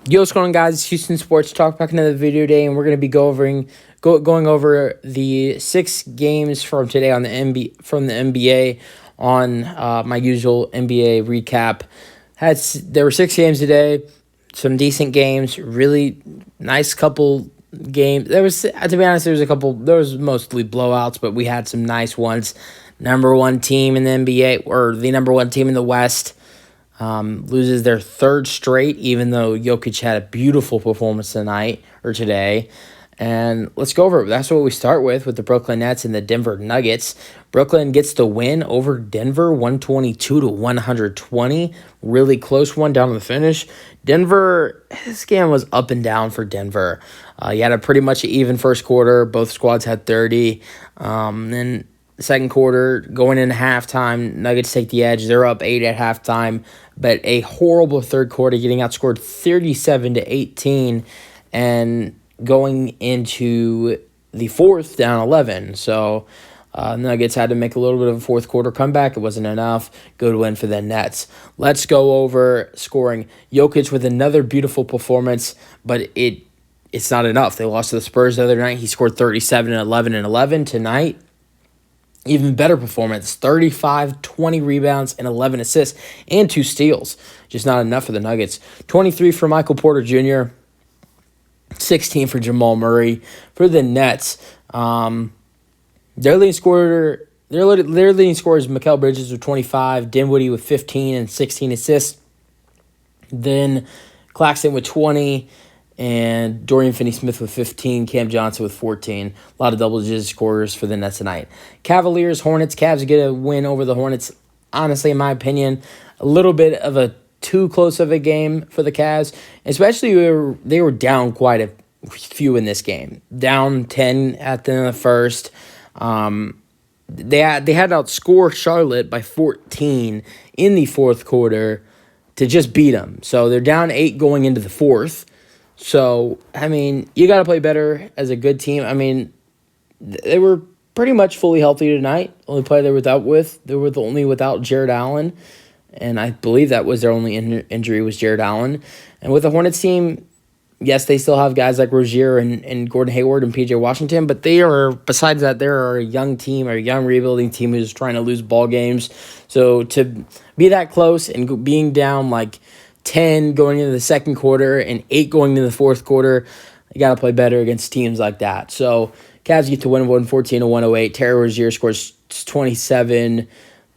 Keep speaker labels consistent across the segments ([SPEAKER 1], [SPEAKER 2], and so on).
[SPEAKER 1] Yo, what's going on, guys? It's Houston Sports Talk, back another video today, and we're going to be going over the 6 games from today on the NBA on my usual NBA recap. There were 6 games today, some decent games, really nice couple games. There was, to be honest, there was mostly blowouts, but we had some nice ones. Number one team in the NBA, or the number one team in the West, loses their 3rd straight, even though Jokic had a beautiful performance today. And let's go over it. That's what we start with the Brooklyn Nets and the Denver Nuggets. Brooklyn gets the win over Denver, 122-120. Really close one down to the finish. Denver, this game was up and down for Denver. You had a pretty much even first quarter. Both squads had 30. Then second quarter, going into halftime, Nuggets take the edge. They're up 8 at halftime, but a horrible third quarter, getting outscored 37-18, and going into the fourth, down 11. So Nuggets had to make a little bit of a fourth quarter comeback. It wasn't enough. Good win for the Nets. Let's go over scoring. Jokic with another beautiful performance, but it's not enough. They lost to the Spurs the other night. He scored 37 and 11 tonight. Even better performance, 35, 20 rebounds, and 11 assists, and 2 steals. Just not enough for the Nuggets. 23 for Michael Porter Jr., 16 for Jamal Murray. For the Nets, their leading scorer is Mikal Bridges with 25, Dinwiddie with 15 and 16 assists. Then Claxton with 20, and Dorian Finney-Smith with 15, Cam Johnson with 14. A lot of double-digit scorers for the Nets tonight. Cavaliers, Hornets. Cavs get a win over the Hornets. Honestly, in my opinion, a little bit of a too close of a game for the Cavs. Especially, they were down quite a few in this game. Down 10 at the end of the first. They had to outscore Charlotte by 14 in the fourth quarter to just beat them. So they're down 8 going into the fourth. So, I mean, you got to play better as a good team. I mean, they were pretty much fully healthy tonight. Only player they were only without Jared Allen, and I believe that was their only injury was Jared Allen. And with the Hornets team, yes, they still have guys like Rozier and Gordon Hayward and P.J. Washington, but besides that, they're a young team, or a young rebuilding team who's trying to lose ball games. So to be that close and being down like 10 going into the second quarter and 8 going into the fourth quarter, you got to play better against teams like that. So Cavs get to win 114-108. Terry Rozier scores 27, and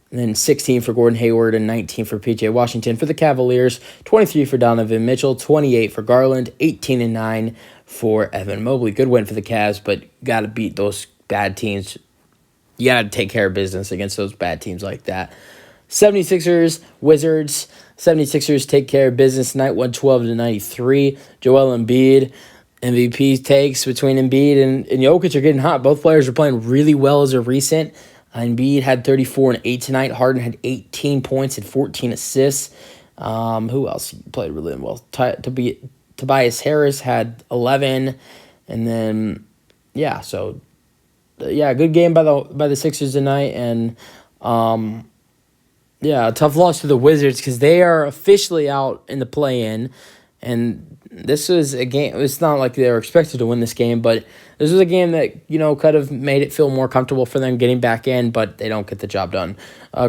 [SPEAKER 1] then 16 for Gordon Hayward and 19 for P.J. Washington. For the Cavaliers, 23 for Donovan Mitchell, 28 for Garland, 18 and 9 for Evan Mobley. Good win for the Cavs, but got to beat those bad teams. You got to take care of business against those bad teams like that. 76ers, Wizards. 76ers take care of business tonight, 112-93. Joel Embiid, MVP takes between Embiid and Jokic are getting hot. Both players are playing really well as of recent. Embiid had 34 and 8 tonight. Harden had 18 points and 14 assists. Who else played really well? Tobias Harris had 11. And then, good game by the Sixers tonight. And, a tough loss to the Wizards because they are officially out in the play-in. And this was a game, it's not like they were expected to win this game, but this was a game that, kind of made it feel more comfortable for them getting back in, but they don't get the job done.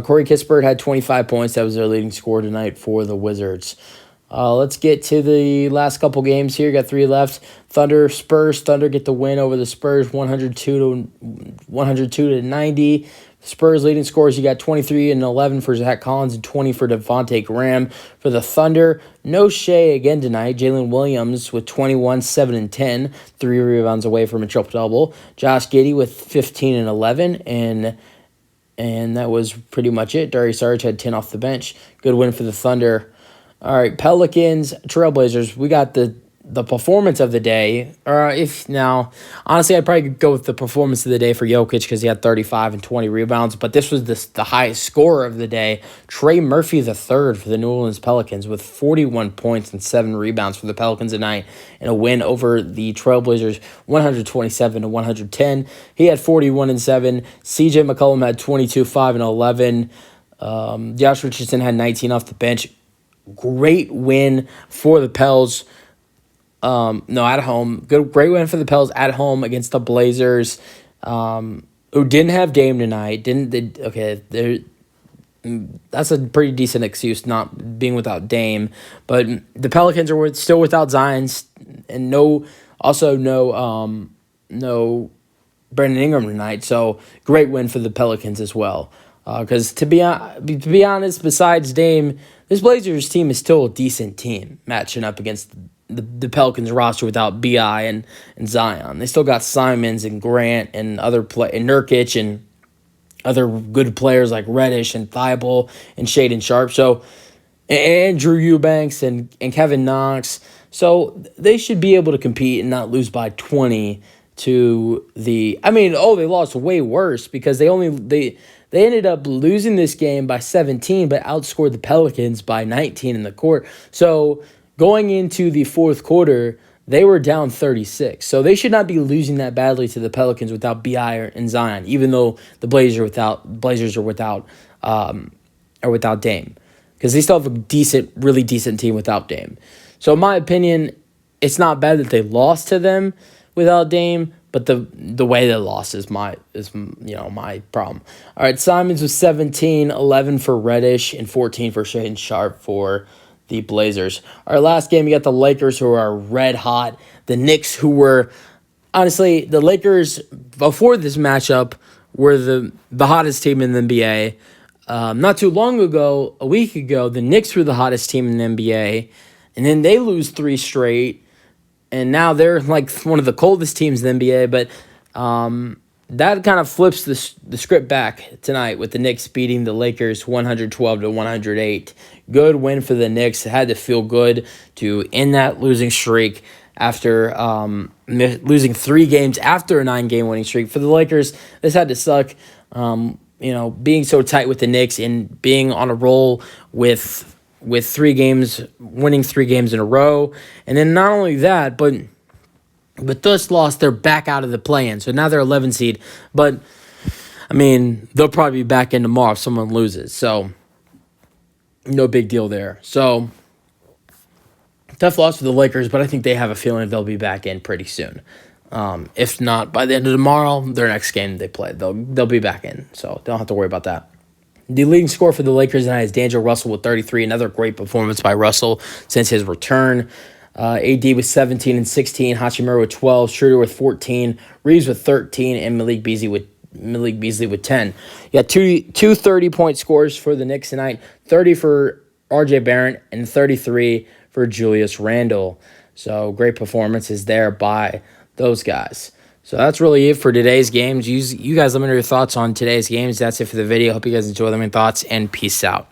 [SPEAKER 1] Corey Kispert had 25 points. That was their leading scorer tonight for the Wizards. Let's get to the last couple games here. Got 3 left. Thunder, Spurs. Thunder get the win over the Spurs, 102-90. Spurs leading scorers, you got 23 and 11 for Zach Collins and 20 for Devontae Graham. For the Thunder, no Shea again tonight. Jalen Williams with 21, 7 and 10, 3 rebounds away from a triple-double. Josh Giddey with 15 and 11, and that was pretty much it. Darius Saric had 10 off the bench. Good win for the Thunder. All right, Pelicans, Trailblazers. We got the performance of the day. Honestly, I'd probably go with the performance of the day for Jokic because he had 35 and 20 rebounds, but this was the highest scorer of the day. Trey Murphy III for the New Orleans Pelicans with 41 points and 7 rebounds for the Pelicans tonight in a win over the Trailblazers, 127-110. He had 41 and 7. CJ McCollum had 22, 5 and 11. Josh Richardson had 19 off the bench. Great win for the Pels. No, at home. Great win for the Pels at home against the Blazers, who didn't have Dame tonight. That's a pretty decent excuse not being without Dame, but the Pelicans are still without Zion and no Brandon Ingram tonight. So great win for the Pelicans as well. Because to be honest, besides Dame, this Blazers team is still a decent team matching up against the Pelicans roster without Bi and Zion. They still got Simons and Grant and and Nurkic and other good players like Reddish and Thibault and Shaedon Sharpe. So and Drew Eubanks and Kevin Knox. So they should be able to compete and not lose by 20 to they lost way worse because they ended up losing this game by 17 but outscored the Pelicans by 19 in the court. So going into the fourth quarter, they were down 36. So they should not be losing that badly to the Pelicans without Bi and Zion, even though the Blazers are without Dame. Because they still have a really decent team without Dame. So in my opinion, it's not bad that they lost to them without Dame, but the way they lost is my problem. All right, Simons was 17, 11 for Reddish, and 14 for Shaedon Sharpe for the Blazers. Our last game, you got the Lakers, who are red hot. The Knicks, who were, honestly, the Lakers, before this matchup, were the hottest team in the NBA. Not too long ago, a week ago, the Knicks were the hottest team in the NBA, and then they lose 3 straight, and now they're like one of the coldest teams in the NBA, but that kind of flips the script back tonight with the Knicks beating the Lakers 112-108. Good win for the Knicks. It had to feel good to end that losing streak after losing 3 games after a 9-game winning streak. For the Lakers, this had to suck. Being so tight with the Knicks and being on a roll with 3 games, winning 3 games in a row. And then not only that, but this loss, they're back out of the play-in. So now they're 11 seed. But, they'll probably be back in tomorrow if someone loses. So, no big deal there. So, tough loss for the Lakers, but I think they have a feeling they'll be back in pretty soon. If not, by the end of tomorrow, their next game they play, they'll be back in. So, don't have to worry about that. The leading scorer for the Lakers tonight is D'Angelo Russell with 33. Another great performance by Russell since his return. AD with 17 and 16, Hachimura with 12, Schroeder with 14, Reeves with 13, and Malik Beasley with 10. You got two 30-point scores for the Knicks tonight, 30 for R.J. Barrett and 33 for Julius Randle. So great performances there by those guys. So that's really it for today's games. You guys let me know your thoughts on today's games. That's it for the video. Hope you guys enjoy them and thoughts, and peace out.